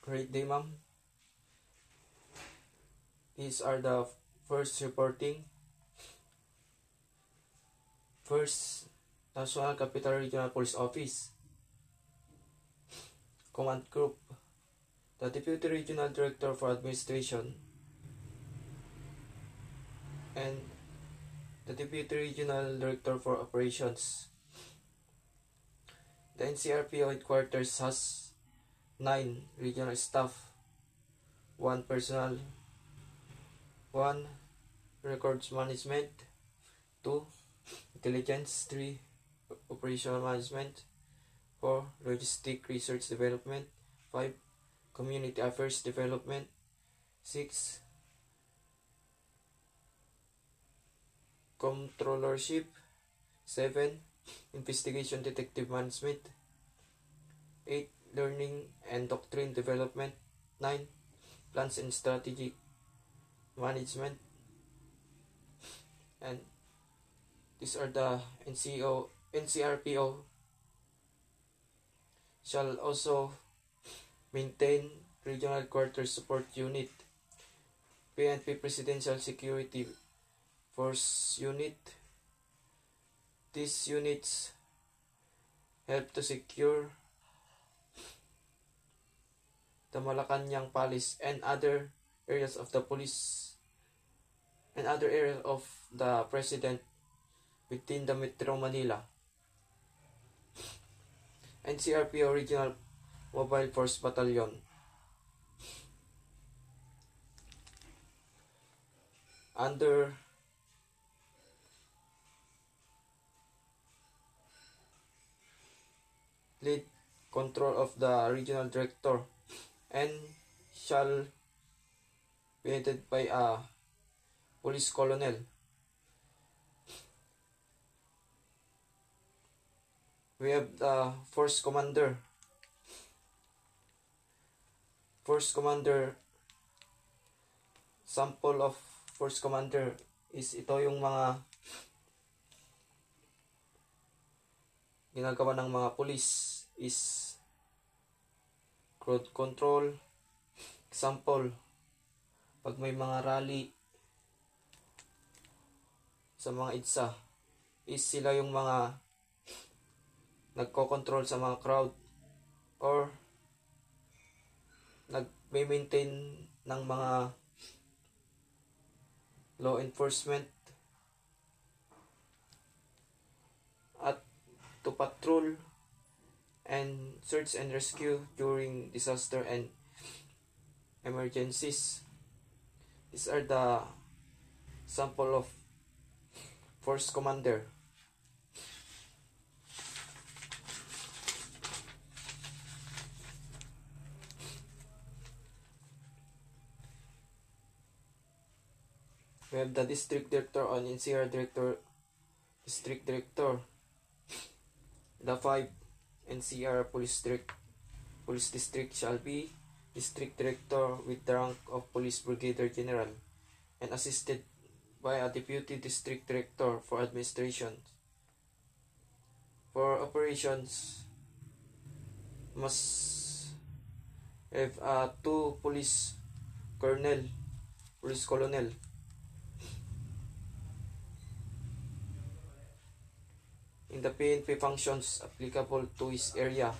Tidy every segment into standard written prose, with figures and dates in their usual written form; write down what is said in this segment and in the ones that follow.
Great day, ma'am. These are the first reporting. First, National Capital Regional Police Office. Command Group. The Deputy Regional Director for Administration and the Deputy Regional Director for Operations. The NCRPO headquarters has 9 regional staff, 1 personnel, 1 records management, 2 intelligence, 3 operational management, 4 logistic research development, 5 community affairs development, 6 controllership, 7 investigation detective management, 8 learning and doctrine development, 9 plans and strategy management. And these are the NCRPO shall also maintain Regional Quarter Support Unit, PNP Presidential Security Force Unit. These units help to secure the Malacanang Palace and other areas of the police and other areas of the President within the Metro Manila. NCRPO Regional Mobile Force Battalion. Under lead control of the Regional Director and shall be headed by a police colonel. We have the Force Commander. Force Commander, sample of Force Commander is ito yung mga ginagawa ng mga police is crowd control. Example, pag may mga rally sa mga EDSA, is sila yung mga nagko-control sa mga crowd or nag-maintain ng mga law enforcement at to patrol and search and rescue during disaster and emergencies. These are the sample of Force Commander. We have the District Director on NCR Director, District Director. The 5 NCR Police District shall be District Director with the rank of Police Brigadier General and assisted by a Deputy District Director for Administration. For operations, must have 2 police colonel. In the PNP functions applicable to his area.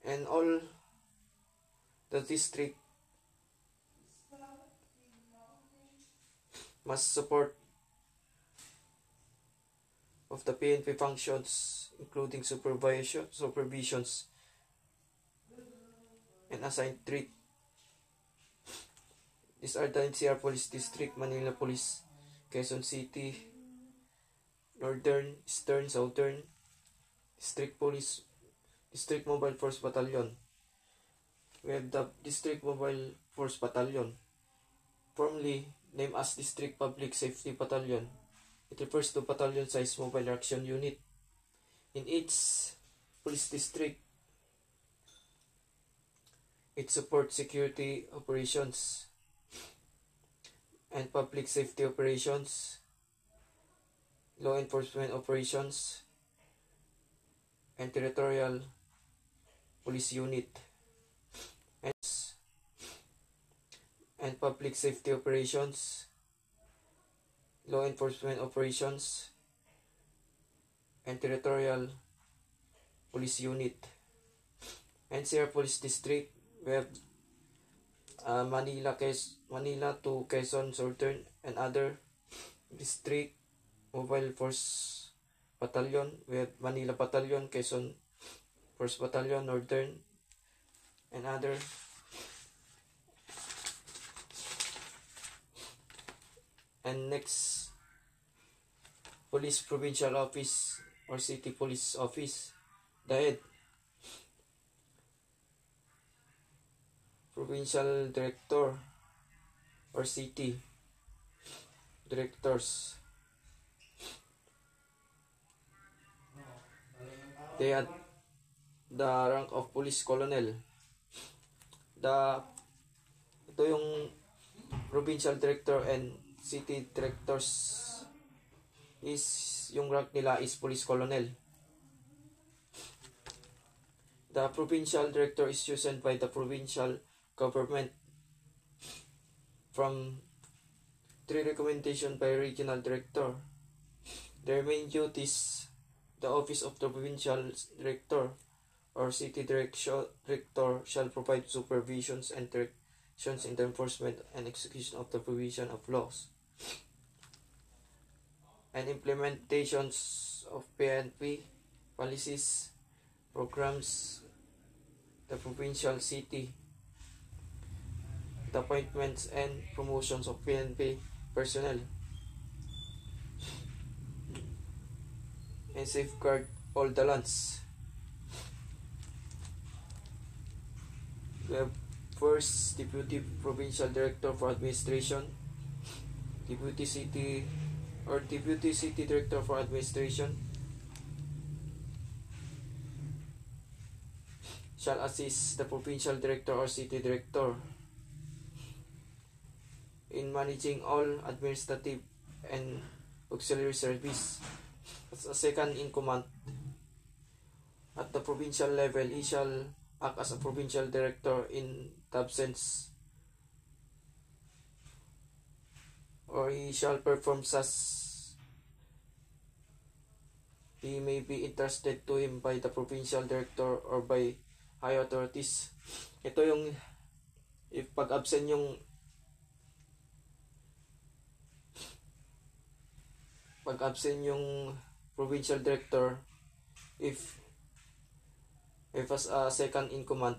And all the district must support of the PNP functions including supervisions and assigned treat. These are the NCR Police District, Manila Police, Quezon City, Northern, Eastern, Southern, District Police, District Mobile Force Battalion. We have the District Mobile Force Battalion, formerly named as District Public Safety Battalion. It refers to battalion-sized mobile action unit. In each police district, it supports security operations and public safety operations. law enforcement operations, and territorial police unit, and public safety operations, law enforcement operations, and territorial police unit. NCR Police District, we have Manila to Quezon Southern and other district. Mobile Force Battalion, we have Manila Battalion, Quezon Force Battalion, Northern, and other. And next, Police Provincial Office or City Police Office, the head. Provincial Director or City Directors. They had the rank of Police Colonel. Ito yung Provincial Director and City Directors is yung rank nila is Police Colonel. The Provincial Director is chosen by the provincial government from 3 recommendations by Regional Director. Their main duties: the office of the Provincial Director or City Director shall provide supervisions and directions in the enforcement and execution of the provision of laws and implementations of PNP policies, programs, the provincial city, the appointments and promotions of PNP personnel, and safeguard all the lands. We have first Deputy Provincial Director for Administration, Deputy City Director for Administration shall assist the Provincial Director or City Director in managing all administrative and auxiliary service. As a second in command at the provincial level, he shall act as a Provincial Director in the absence, or he shall perform such he may be entrusted to him by the Provincial Director or by higher authorities. Ito yung if pag-absent yung Provincial Director, if as a second in command,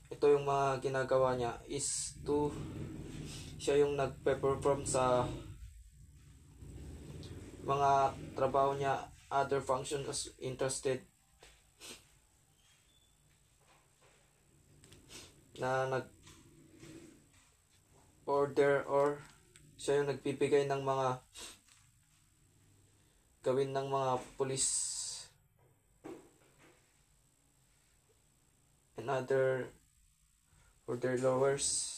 ito yung mga ginagawa niya is to siya yung nagpe-perform sa mga trabaho niya, other functions as interested na nag-order, or siya yung nagbibigay ng mga gawin ng mga police and other order lowers.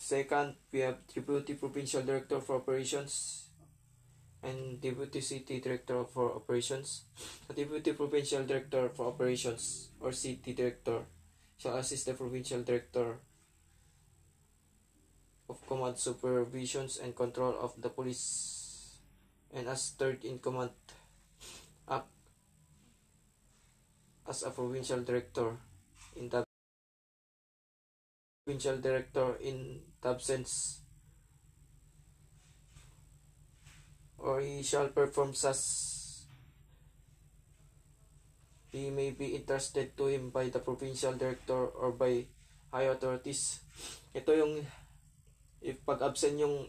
Second, we have Deputy Provincial Director for Operations and Deputy City Director for Operations. The Deputy Provincial Director for Operations or City Director shall assist the Provincial Director of command, supervisions and control of the police, and as third in command, act as a Provincial Director in the Provincial Director in the absence, or he shall perform such he may be entrusted to him by the Provincial Director or by higher authorities. Ito yung if pag-absent yung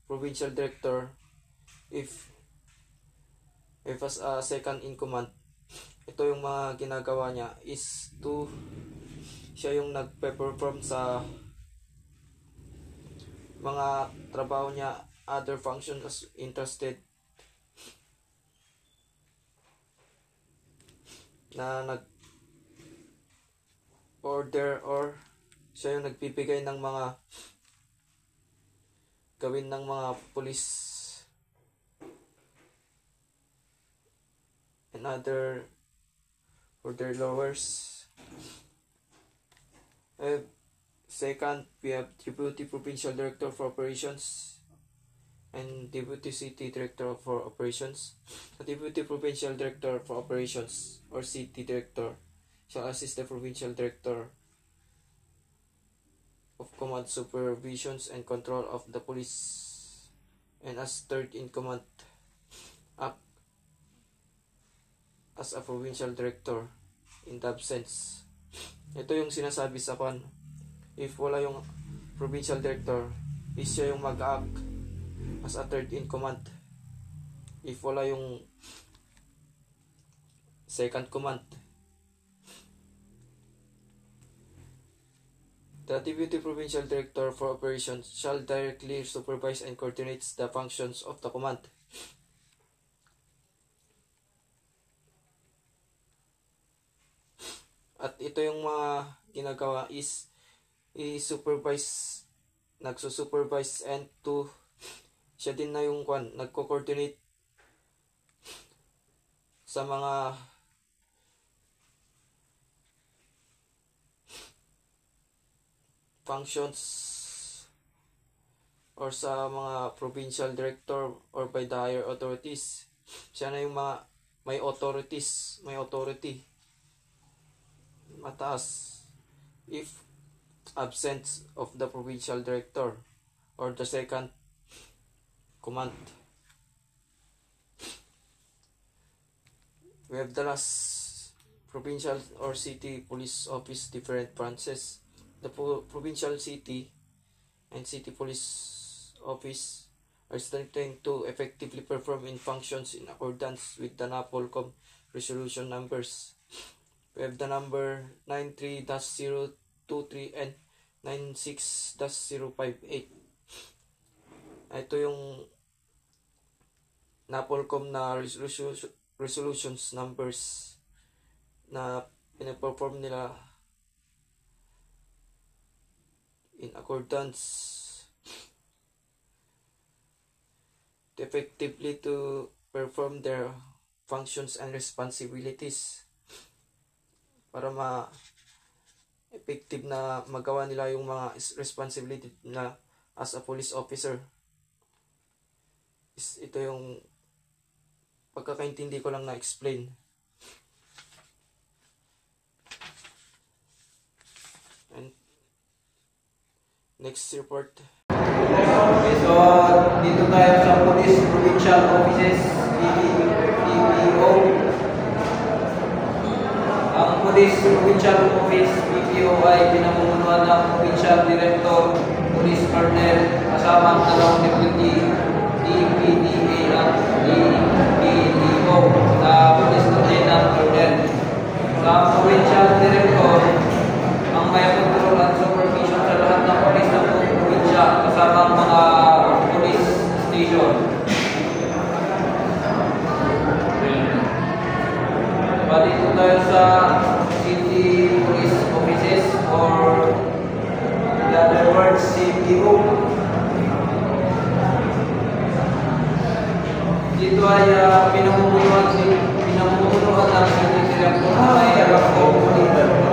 Provincial Director, if as a second in command, ito yung mga ginagawa niya is to siya yung nagpe-perform sa mga trabaho niya, other functions as interested na order or siya yung nagbibigay ng mga gawin ng mga police and other order lowers. Second, we have Deputy Provincial Director for Operations and Deputy City Director for Operations. The Deputy Provincial Director for Operations or City Director shall assist the Provincial Director of Command Supervisions and Control of the Police, and as third in command, act as a Provincial Director in the absence. Ito yung sinasabi sa pan. If wala yung Provincial Director, is siya yung mag-act as a third in command. If wala yung second command, the Deputy Provincial Director for Operations shall directly supervise and coordinate the functions of the command. At ito yung mga ginagawa is i-supervise, nagsusupervise, and to siya din na yung nagko-coordinate sa mga functions or sa mga provincial director or by the higher authorities. Siya na yung mga may authority mataas if absence of the provincial director or the second command. We have the last provincial or city police office different branches. The provincial city and city police office are strengthened to effectively perform in functions in accordance with the NAPOLCOM resolution numbers. We have the number 93-023 and 96-058. Ito yung NAPOLCOM na resolutions numbers na pinaperform nila in accordance effectively to perform their functions and responsibilities para effective na magawa nila yung mga responsibility na as a police officer. Ito yung pagkakaintindi ko lang na-explain. And next report. Okay, so dito tayo sa Police Provincial Offices, PPO. Ang Police Provincial Office, PPO ay pinamumunuan ng Provincial Director, Police Colonel, kasama ang dalawang deputy, DPDA at DPDO na Police Lieutenant Colonel. Sa Provincial Director, ang may kontrol at supervision sa lahat ng police ng probinsya kasama ang mga police station. Dito tayo sa city police offices or in other words, CPO. Dito ay pinamumunuan ng city director na may Ranggo Leader.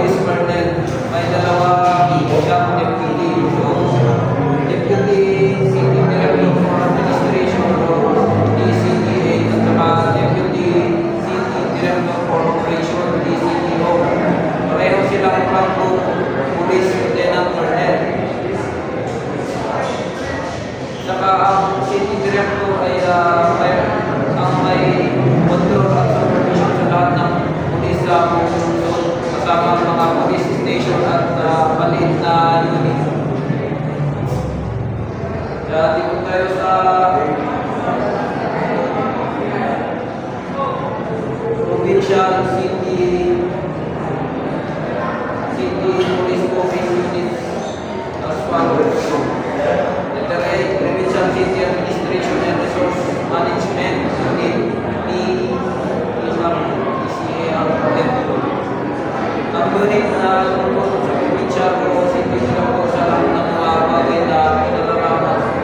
Ang unit na tungkol sa probinsya o city director sa lahat ng mga bagay na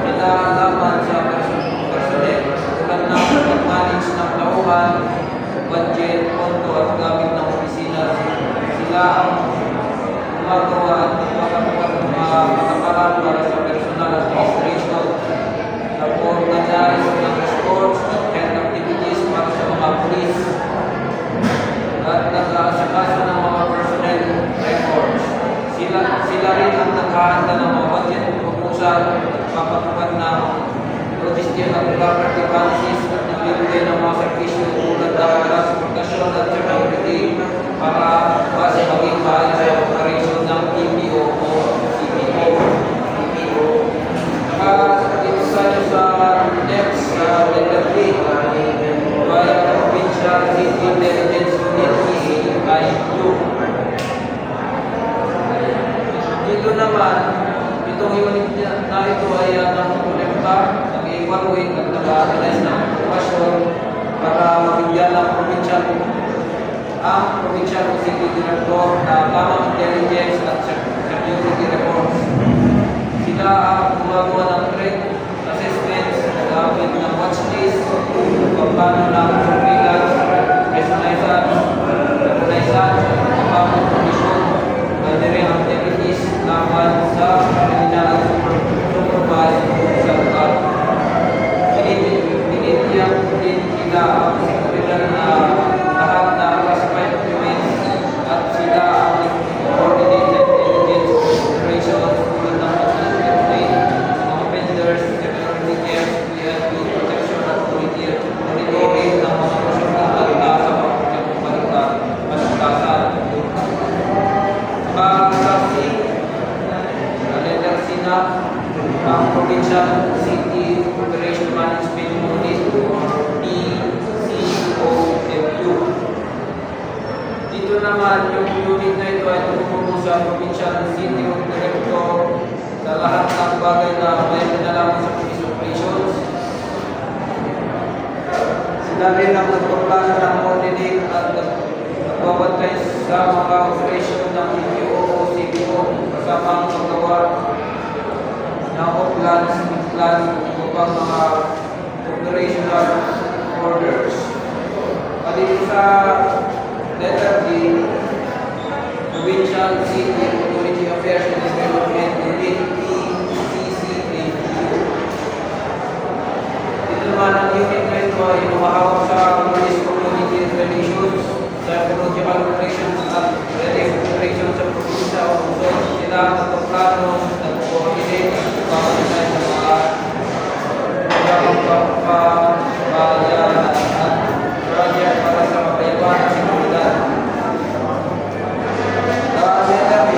kinalaman sa personnel tulad ng pag-manage ng tauhan, budget, pondo at gamit ng opisina. Sila ang gumagawa at magpapatupad ng mga patakaran para sa personal administration, nag-organize ng sports and activities para sa mga police, at nag-aasikaso ng mga personnel records. Sila rin ang naghahanda ng mga budget proposal, papatupad ng logistic at property policies at nagbibigay ng mga servisyo tulad ng transportasyon at security para maging bahagi sa operation ng TPO o CPO. Dito tayo sa next letter B, by Provincial City Intelligence Unit PCIU. Dito naman, itong unit na ito ay nang-kolekta, nag-evaluate at nag-analyze ng informasyon para mabigyan ng provincial city director na tamang intelligence at security reports. Sila ang gumagawa ng threat assessments, nag-aawit ng watch list, pagpano ng surveillance, reconnaissance, pagpapang provision, gathering activities laban sa criminal supervised sa lugar. Tinitiyak din sila ang seguridad na lahat na classified documents at sila ang coordinated intelligence operations tulad ng mga vendors, security care, PNP, protection at monitoring ng mga personal balita sa paligtasan. Letter C na ang Provincial City Operation Management Unit PCOMU. Dito naman yung unit na ito ay tumutulong sa Provincial City Director sa lahat ng bagay na may kinalaman sa police operations. Sila rin ang nagpaplano ng coordinate at nagbabantay sa mga operation ng PPO o CPO kasama ang paggawa ng plans upang mga operational orders. Dito sa letter D, Provincial City Community Affairs and Development Unit PCCAU. Dito naman ang unit na ito ay lumahawak sa police community relations, psychological operations at relief operations sa probinsya o lungsod. Sila ang nagpaplano, nag-coordinate, nagpapalagay sa mga pagpapabayan at project para sa mapayapaan at seguridad. Letter B,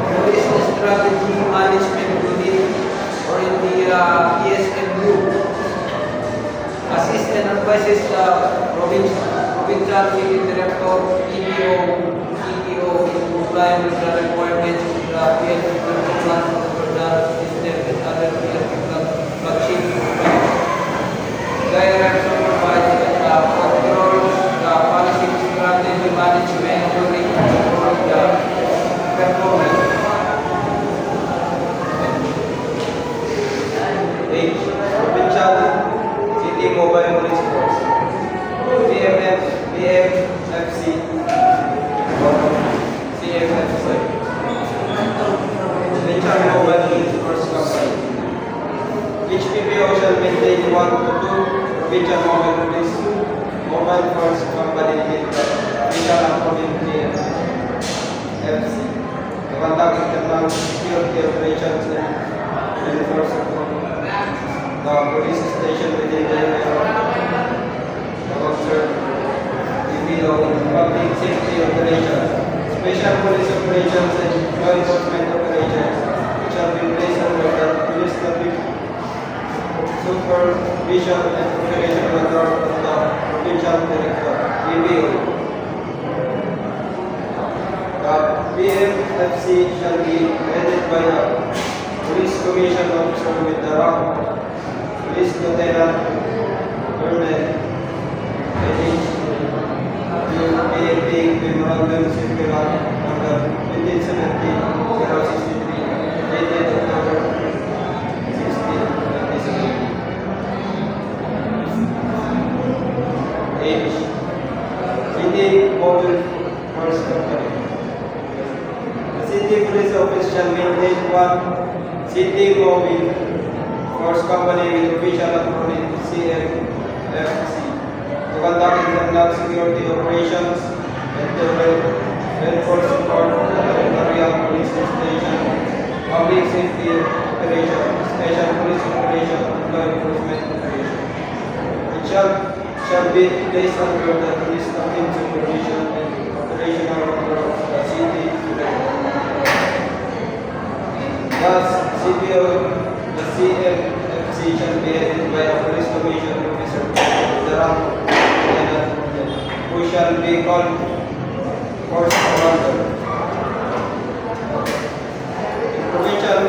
Police Strategy Management Unit or in the PSMU. Assist and advises the Provincial City Director, EPO, CPO in complying with the requirements of the PSMU plan for the system and other PSMU flagship programs. Direction provides the controls, the policy strategy management during the performance. H. Provincial City Mobile Police Force BMFC or CMFC. Provincial Mobile Police Force Company. Each PPO shall maintain 1 to 2 provincial mobile force company with the provincial and community FC. To conduct internal security operations and enforce the police station within the area of concern. DPO public safety operations, special police operations and law enforcement operations shall be placed under the police supervision and operation under the Provincial Director, PBO. The PMFC shall be headed by a Police Commission Officer with the rank Police Lieutenant Colonel PNP Memorandum Circular number 2017-063 dated October 16, 2017. H. City Mobile Force Company. The City Police Office shall maintain one City Mobile Force Company with official authority CMFC to conduct internal security operations and to reinforce support area police station, public safety operation, special police operation, and law enforcement operation. It shall be placed under the police captain supervision and operational order of the city director. Thus, CPO, the CMFC shall be headed by a police commission officer with the rank who shall be called force commander. The Provincial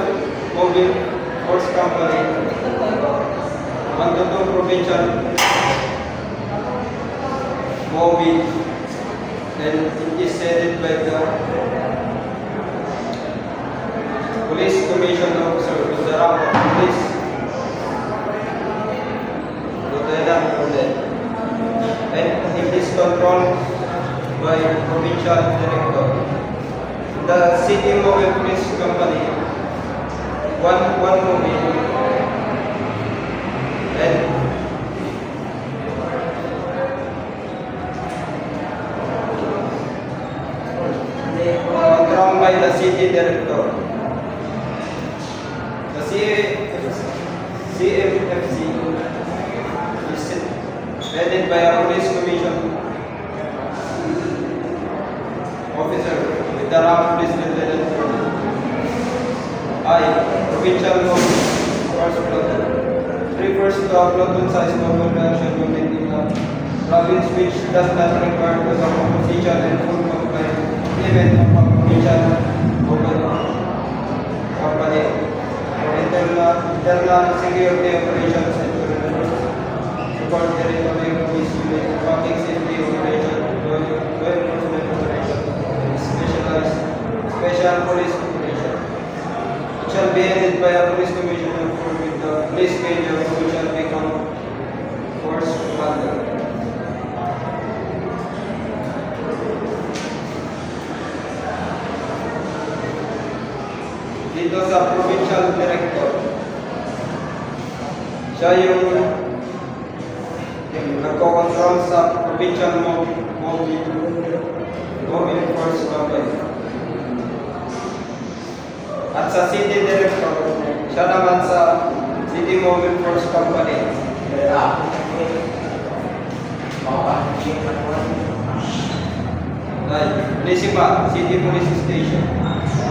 Mobile Force Company, 1 to 2 Provincial Mobile, and it is headed by the Police Commission Officer with the rank of Police Lieutenant Colonel, and it is controlled by Provincial Director. The City Mobile Police Company, one mobile, and controlled by the City Director. The CMFC is headed by a Police Commission Officer with the rank Police Lieutenant. I, Provincial Mobile Force Platoon, refers to a platoon-sized mobile reaction unit in a province which does not require the composition and full complement of a provincial mobile company for internal security operations and to support territorial police unit, public safety operation, law enforcement operation, and special police operation. It shall be headed by a police commissioner with the police major who shall become force commander. Dito sa Provincial Director, siya yung nagko-control sa Provincial Mobile Force Company. At sa City Director, siya naman sa City Mobile Force Company. Municipal, City Police Station,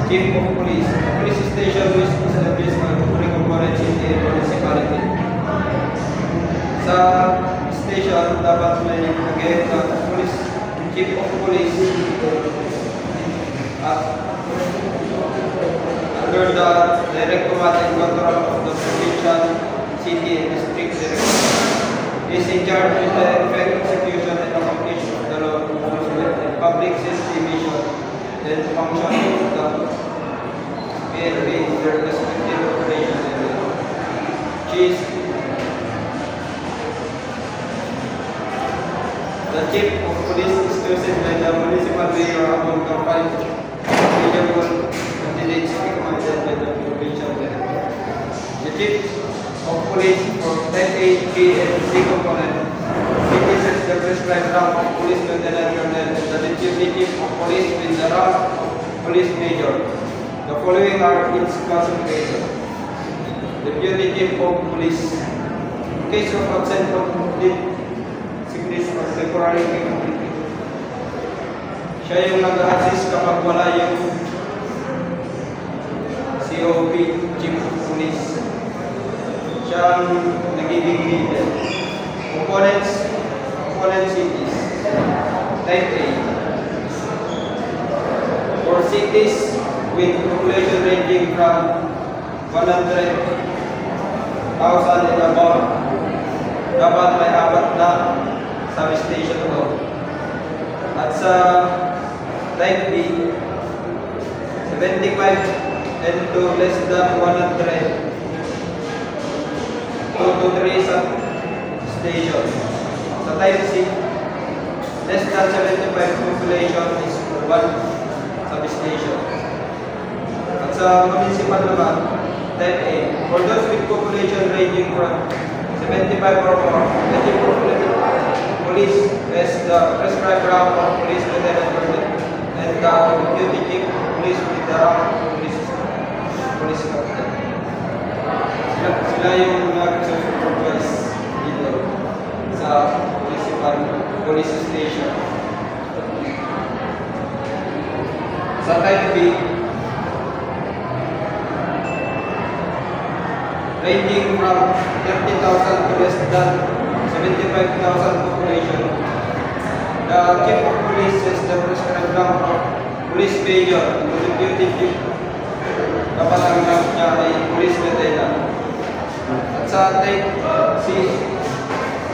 Chief of Police. The police station is established by Recovery City Municipality. Sa station, dapat may nag-head ng police, Chief of Police at under the direct command and control of the provincial, city, and district director. He is in charge with the effective execution and application of the law enforcement and public safety mission and function of the PNP in their respective operations area. Chief, the Chief of Police is chosen by the municipal mayor among the 5 eligible candidates recommended by the provincial director. The Chief of Police for Type A, B, and C component, it is the prescribed rank of Police Lieutenant Colonel and the Deputy Chief of Police with the rank of Police Major. The following are its classification. Deputy Chief of Police. In case of absent of complete sickness or temporary incapacity, siya yung nag-assist kapag wala yung COP, Chief of Police. Siya siya ang nagiging leader. Component cities. Type A. For cities with population ranging from 100,000 and above, dapat may apat na substation to. At sa Type B, 75 and to less than 100, 2 to 3 substations. Sa Type C, less than 75 population is 1 substation. At sa municipal naman, Type A, for those with population ranging from 75 or more, the police as the prescribed rank of police lieutenant colonel and the deputy chief police with the rank of police captain. Sila yung nag-supervise dito sa municipal police station. Sa Type B, ranging from 30,000 to less than 75,000 population. The chief of police is the prescribed rank of police major. The deputy chief, dapat ang rank niya ay police lieutenant. At sa Type C,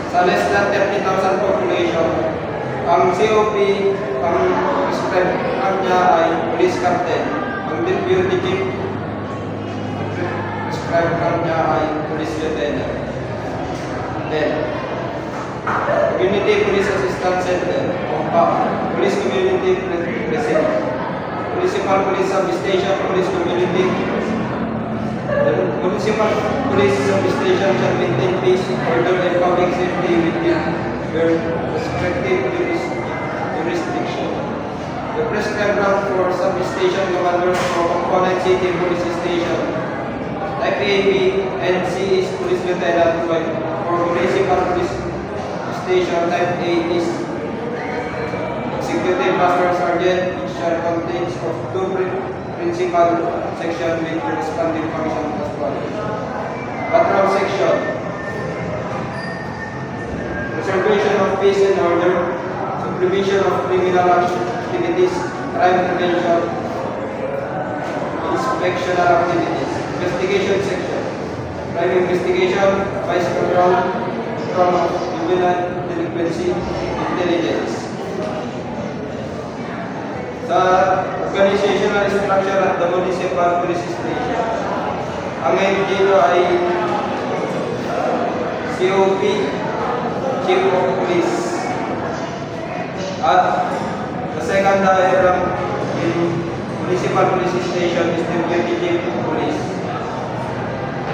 sa less than 30,000 population, ang COP, ang prescribed rank niya ay police captain. Ang deputy chief, prescribed rank niya ay police lieutenant. Then, Community Police Assistance Center, Police Community Precinct, Municipal Police Substation, Police Community. The Municipal Police Substation shall maintain peace, order, and public safety within their respective jurisdiction. The prescribed rank for substation commanders for component city police station. Type A, B, and C is police lieutenant. For municipal police station, Type A is executive master sergeant, which shall contains of 2 principal sections with corresponding functions as follows. Patrol section, preservation of peace and order, supervision of criminal activities, crime prevention, inspectional activities. Investigation section, crime investigation, vice control, control of juvenile delinquency, intelligence. Sa organizational structure at the municipal police station, ang MD ay COP, Chief of Police. At the second rank in municipal police station is Deputy Chief of Police.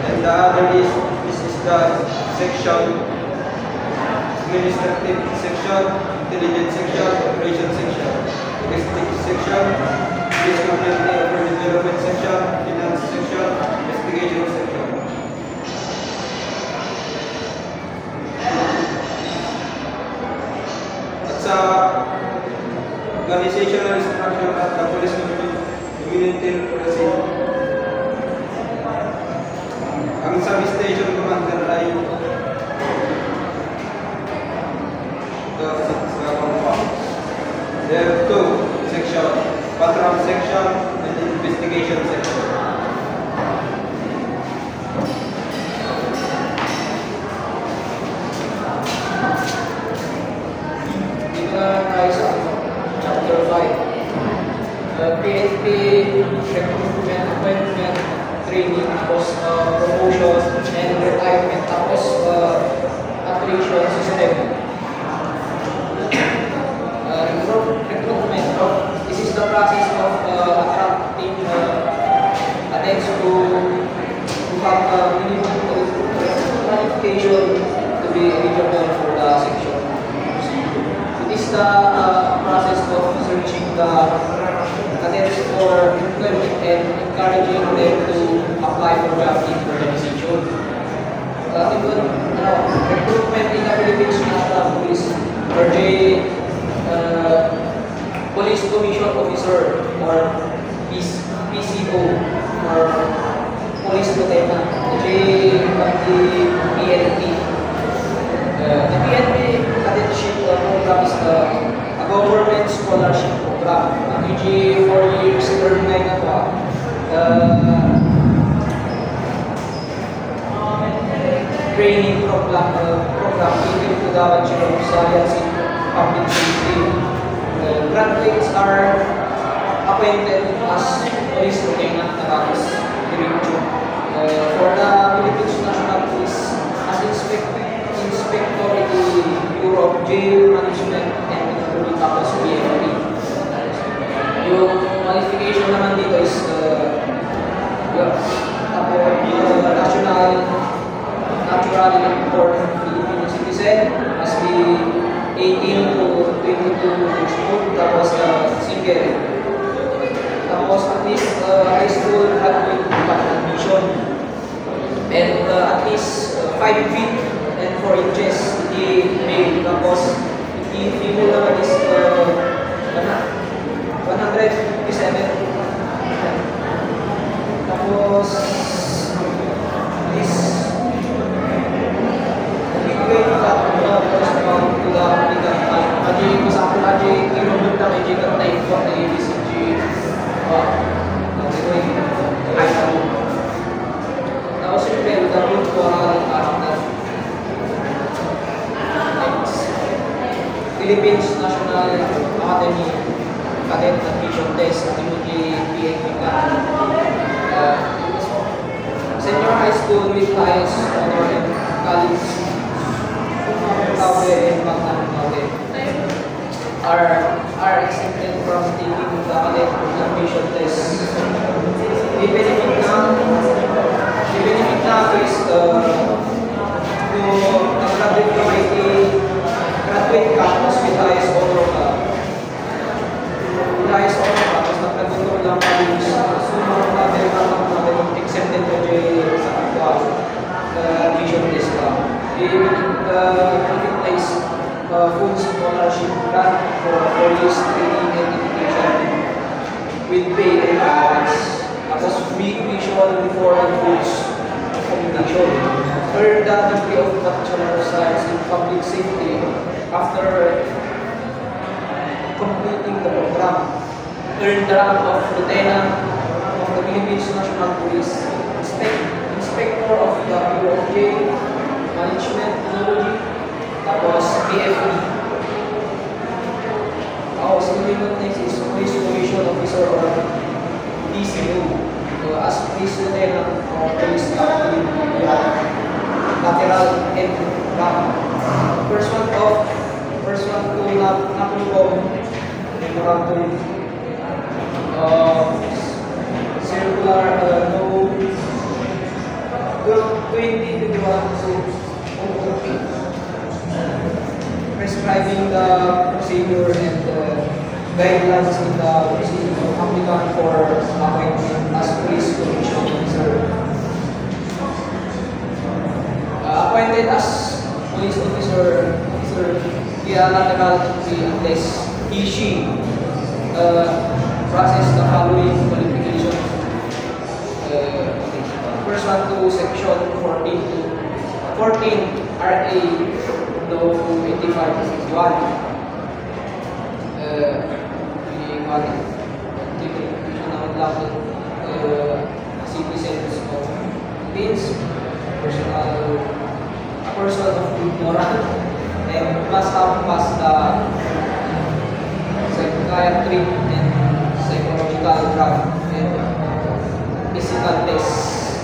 And the other is, this is the section, administrative section, intelligence section, operation section, logistics section, police community affairs development section, finance section, investigation section. At sa organizational structure at the police community precinct, ang substation commander ay there are 2 sections, patrol section and investigation section. Dito na tayo sa chapter 5. PNP recruitment, appointment, training, tapos promotion and retirement, tapos attrition system. Recruitment, this is the process of attracting attempts to have minimum qualification to be eligible for the section. It is the process of searching the attempts for employment and encouraging them to apply for job in the organization. Recruitment in the Philippines National Police or Police Commission Officer or PCO or Police Lieutenant. the PNP. The PNP cadetship program is a government scholarship program. PG 4 years term na ito. Training program given to the Bachelor of Science in Public Safety. Graduates are appointed as police lieutenant Narakas Diretso. For the Philippines National Police as inspector in the Bureau of Jail Management and Technology tapos PNP. Yung qualification naman dito is naturally born Filipino citizen, must be 18 to 22 years old, tapos single. Tapos at least high school graduate admission. And at least 5 feet and 4 inches the male. Tapos the female naman is 157. Tapos this big weight that correspond to the applicant type. Aji ko sa akin aji kinunod na kay Jacob type ko na ABCG. Tapos yung pero dapat ko ang character. Philippines National Academy Cadet Admission Test at yung PNP senior high school with highest honor and college are exempted from taking the cadet admission test. The benefit now is to graduate ka tapos with highest honor ka. With highest honor ka, tapos nagkagulo lang ka yung sunod natin exempted ka sa kapwa admission test ka. The benefit is full scholarship grant for police training and education with pay and allowance. Tapos free visual before and post communication. Earn the degree of Bachelor of Science in Public Safety after completing the program. Earn the rank of Lieutenant of the Philippines National Police, Inspector of the Bureau of Jail Management Technology, tapos PFP. Our single next is Police Commission Officer or DCO. As Police Lieutenant or Police Captain, lateral and rank. First one to Napolcom, Memorandum, Circular No 2021 to prescribing the procedure and guidelines in the procedure of applicant for appointment as police commission officer. Appointed as police officer via lateral entry unless he/she process the following qualification. First one to section 14 RA No 8561. Citizens of Philippines, a person of good moral, and must have passed the psychiatric and psychological drug and physical tests.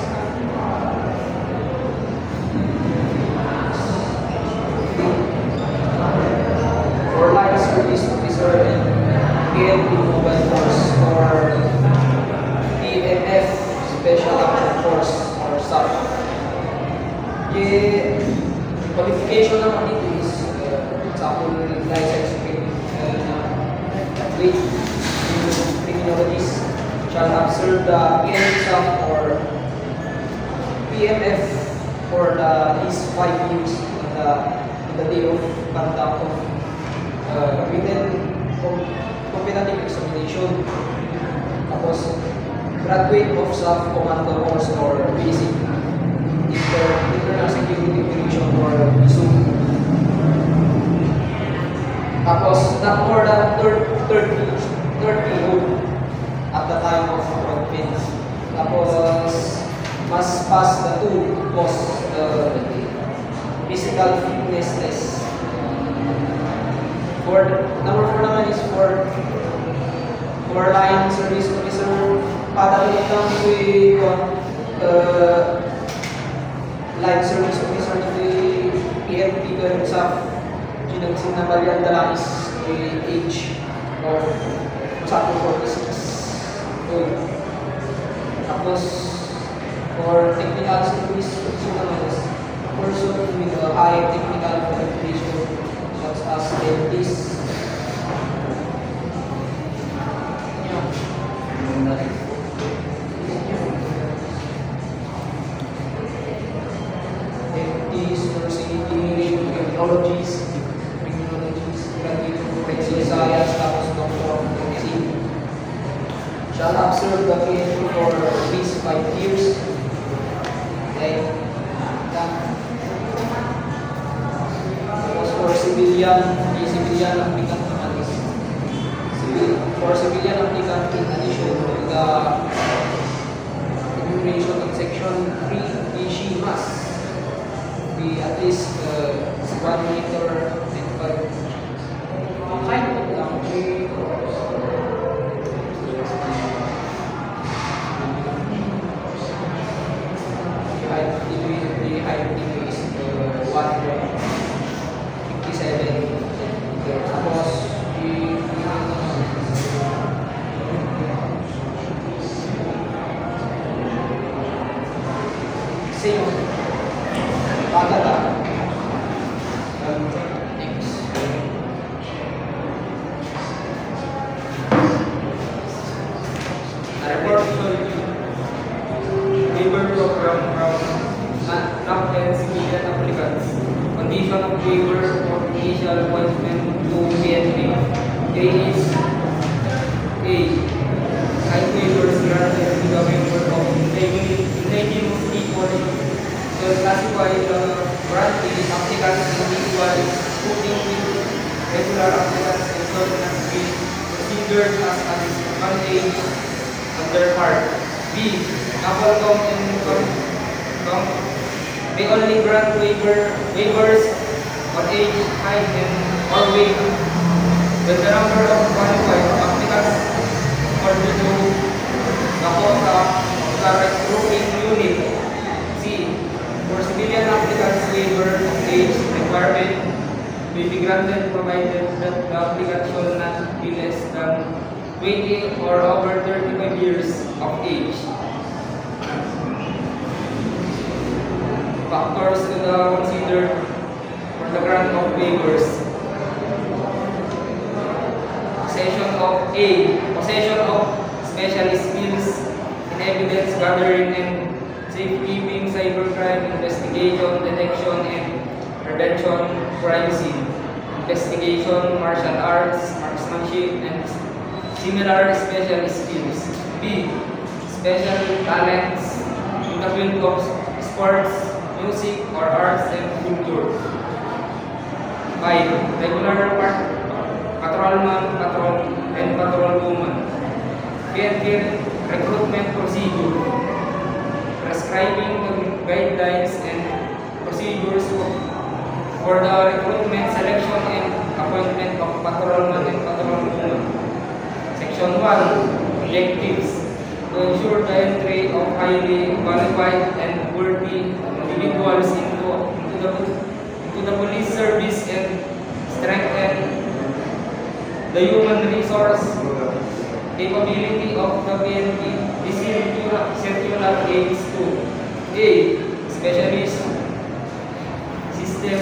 For line service officer and PNP Mobile Force or PMF Special Action Force or SAF. The qualification naman dito is example license with criminologists shall have served the PNP SAF or PMF for at least 5 years in the day of conduct of written competitive examination. Tapos graduate of SAF Commando Course or basic internal 30 at the time of appointment. Tapos, must pass the 2 post the physical fitness test. Number 4 naman is for line service officer. Padali lang line service officer to PNP sa ginagsin na balian dala is age of sa 46. Tapos for technical service naman is a person with a high technical qualification such as dentist, nursing engineering, criminologist, forensic science, tapos doctor of medicine. Shall have served the PNP for at least 5 years. Okay. Tapos for civilian applicant naman is for civilian applicant in addition to the enumeration in section 3, she must be at least 1 meter and 5 height lang. The height is 157. Tapos same pagkata next Report labor program from non and civilian applicants. Condition of labor for initial appointment to PNP. A is A. High waivers granted to the member of indigenous people to classify the grantee applicants in equal footing with regular applicants and should not be considered as an advantage on their part. B. Couple count may only grant waivers on age, height, or weight when the number of qualified applicants according to the quota of the recruiting unit. C. For civilian applicants, waiver of age requirement will be granted provided that the applicant shall not be less than 20 or over 35 years of age. Factors to the considered for the grant of waivers. Possession of special skills in evidence gathering and safekeeping, cybercrime investigation, detection and prevention, crime scene investigation, martial arts, marksmanship, and similar special skills. B. Special talents in the field of sports, music, or arts and culture. 5. Regular patrolman, and patrolwoman. PNP recruitment procedure. Prescribing the guidelines and procedures for the recruitment, selection, and appointment of patrolman and patrolwoman. Section 1. Objectives. To ensure the entry of highly qualified and worthy individuals into the police service and strengthen the human resource capability of the PNP. This circular aims to A. Specialist system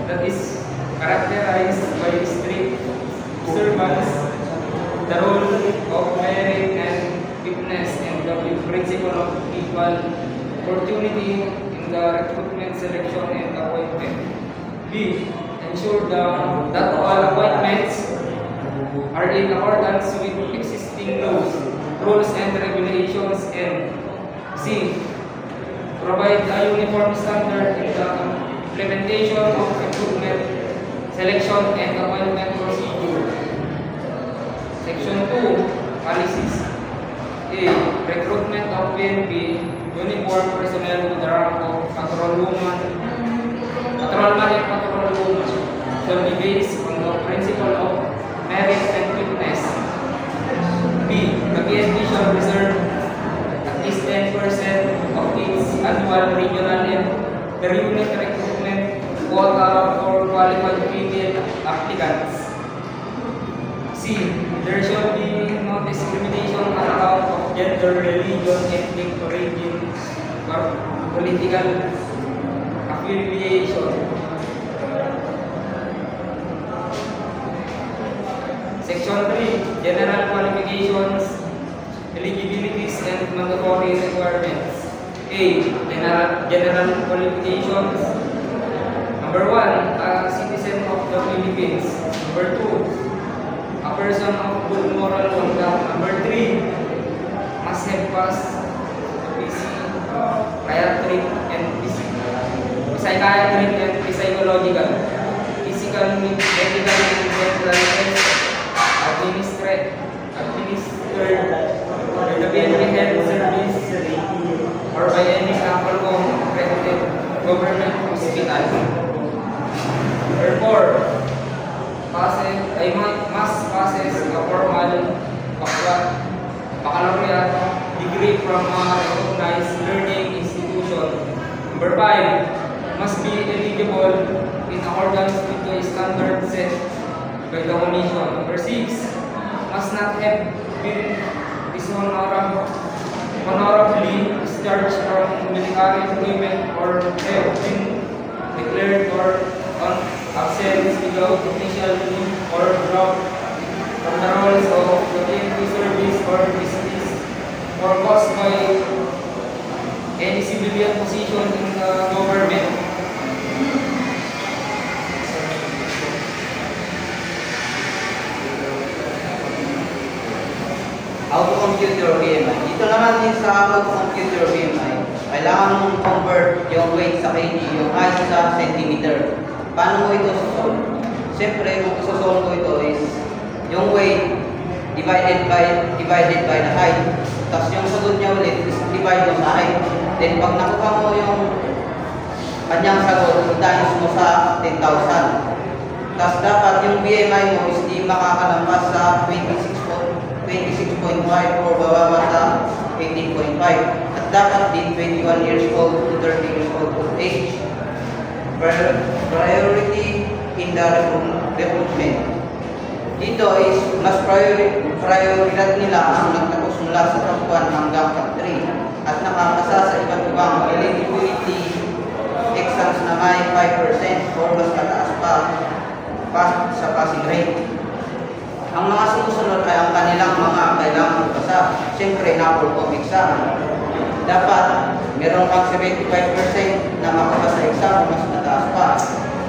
that is characterized by strict observance, the role of merit and fitness, and the principle of equal opportunity in the recruitment, selection, and appointment. B. Ensure that all appointments are in accordance with existing laws, rules, and regulations. And C. Provide a uniform standard in the implementation of recruitment, selection, and appointment procedure. Section 2, Policies. A. Recruitment of PNP uniform personnel to the rank of patrolman and patrolwoman shall be based on the principle of merit and fitness. B. The PNP shall reserve at least 10% of its annual regional and per unit recruitment quota for qualified female applicants. C. There shall be no discrimination on account of gender, religion, ethnic origin, or political affiliation. Section 3. General qualifications, eligibilities, and mandatory requirements. A. General qualifications. Number 1. A citizen of the Philippines. Number 2. A person of good moral conduct. Number 3. Must have passed psychiatric and psychological, physical, medical, and mental health administered by the PNP Health Service or by any sample accredited government hospital. Number 4. Must passes a formal baccalaureate degree from a recognized learning institution. Number 5. Must be eligible in accordance with the standard set by the Commission. Number 6. Must not have been dishonorably discharged from military employment or have been declared or on absence without official leave or dropped from the roles of the PNP service or dismissed or caused by any civilian position in the government. How to compute your BMI. Dito naman din sa how to compute your BMI, kailangan mong convert yung weight sa kg, yung height sa centimeter. Paano mo ito susolve? Siyempre, kung isusolve mo ito is yung weight divided by the height. Tapos yung sagot niya ulit is divide mo sa height. Then pag nakuha mo yung kanyang sagot, i-times mo sa 10,000. Tapos dapat yung BMI mo is di makakalampas sa 26.5 or bababa sa 18.5. At dapat din 21 years old to 30 years old of age. Priority in the recruitment. Dito is mas prioridad nila ang nagtapos mula sa top 1 hanggang top 3 at nakapasa sa iba't ibang eligibility exams na may 5% or mas mataas pa sa passing rate. Ang mga sumusunod ay ang kanilang mga kailangang magbasa. Siyempre, NAPOLCOM exam. Dapat meron kang 75% na makabasa exam, mas mataas pa.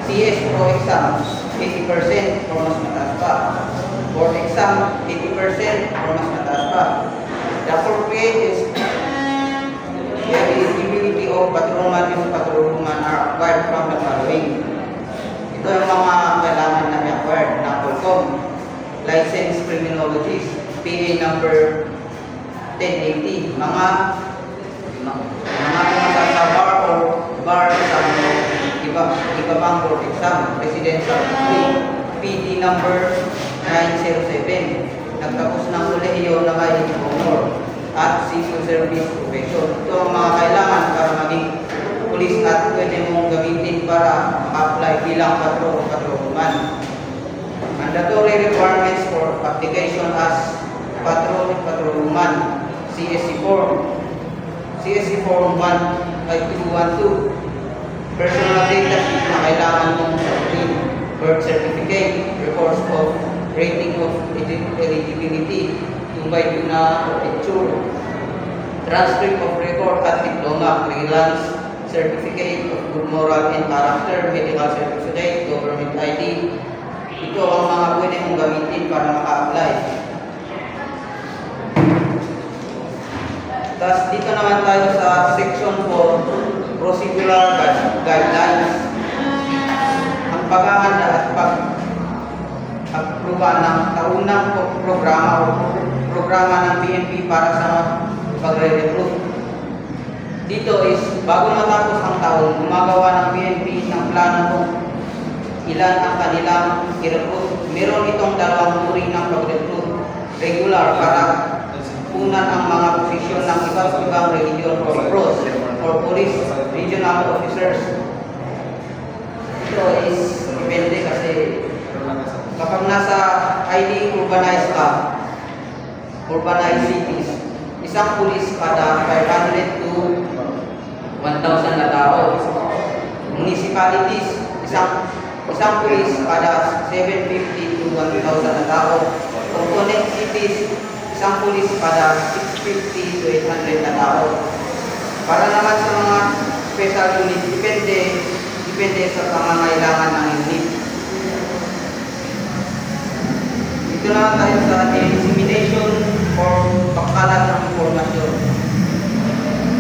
CS Pro exam, 80% or mas mataas pa. Board exam, 80% or mas mataas pa. The appropriate is the eligibility of patrolman and patrolwoman are acquired from the following. Ito yung mga kailangan na i-acquired. NAPOLCOM, Licensed Criminologist, PA number 1080, mga sa bar or bar exam, iba pang board exam, residential degree, PD number 907, nagtapos ng kolehiyo na may honor at civil service profession. Ito ang mga kailangan para maging pulis at pwede mong gamitin para maka-apply bilang patrolman. Mandatory requirements for application as patrolwoman, CSC form 15212, personal data sheet na kailangan mong sabihin, birth certificate, reports of rating of eligibility, 2x2 na picture, transcript of record at diploma, freelance certificate of good moral and character, medical certificate, government ID. Ito ang mga pwede mong gamitin para maka-apply. Tapos dito naman tayo sa section 4, procedural guidelines. Ang paghahanda at pag-approve pagtutupad ng taunang programa ng PNP para sa pagre-recruit. Dito is, bago matapos ang taon, gumagawa ng PNP ng plano kung ilan ang kanilang i-recruit. Meron itong dalawang uri ng pag-recruit. Regular, para punan ang mga posisyon ng iba't ibang region or PROS or Police Regional Officers. Ito is, depende kasi kapag nasa highly urbanized urbanized cities, isang pulis kada 500 to 1,000 na tao. Municipalities, isang pulis kada 750 to 1,000 na tao. Component cities, isang pulis kada 650 to 800 na tao. Para naman sa mga special unit, depende sa pangangailangan ng unit. Dito na tayo sa dissemination or pagkalat ng informasyon.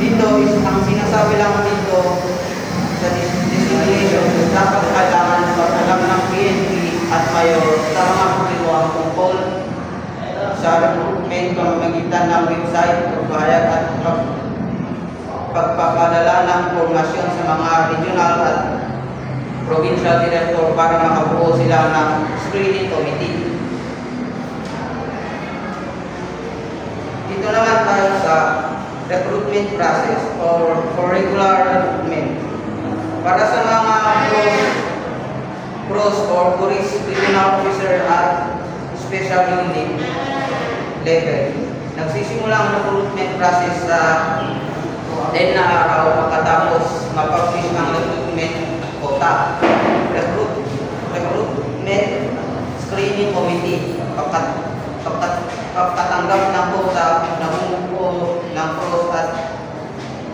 Dito is ang sinasabi lang dito sa dissemination, dapat kailangan pag-alam ng PNP at mayor sa mga pagkiluang tungkol sa recruitment pamamagitan ng website, pagpahayag at pagpapadala ng informasyon sa mga regional at provincial director para makabuo sila ng screening committee. Dito naman tayo sa recruitment process or for regular recruitment. Para sa mga PROS or Police Regional Officer at Special Unit level, nagsisimula ang recruitment process sa 10 na araw pagkatapos mapublish ang recruitment quota. Recruitment Screening Committee, pagkatanggap ng quota, namumuo ng PROS at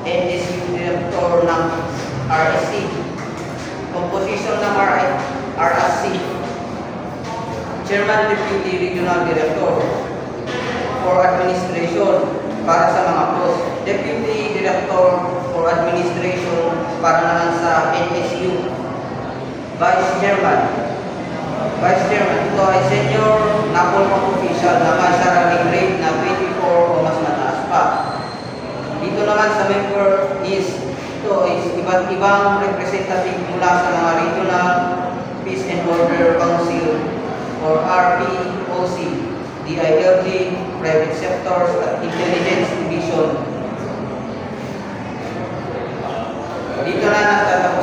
NSU Director ng RSC. Composition ng RSC, Chairman, Deputy Regional Director. For Administration, para sa mga PROS. Deputy Director for Administration, para naman sa NSU. Vice Chairman, ito ay senior NAPOLCOM official na may salary grade na 24 o mas mataas pa. Dito naman sa member ito is iba't ibang representative mula sa mga Regional Peace and Border Council or RPOC, DILG, private sectors at intelligence division. Dito na natatapos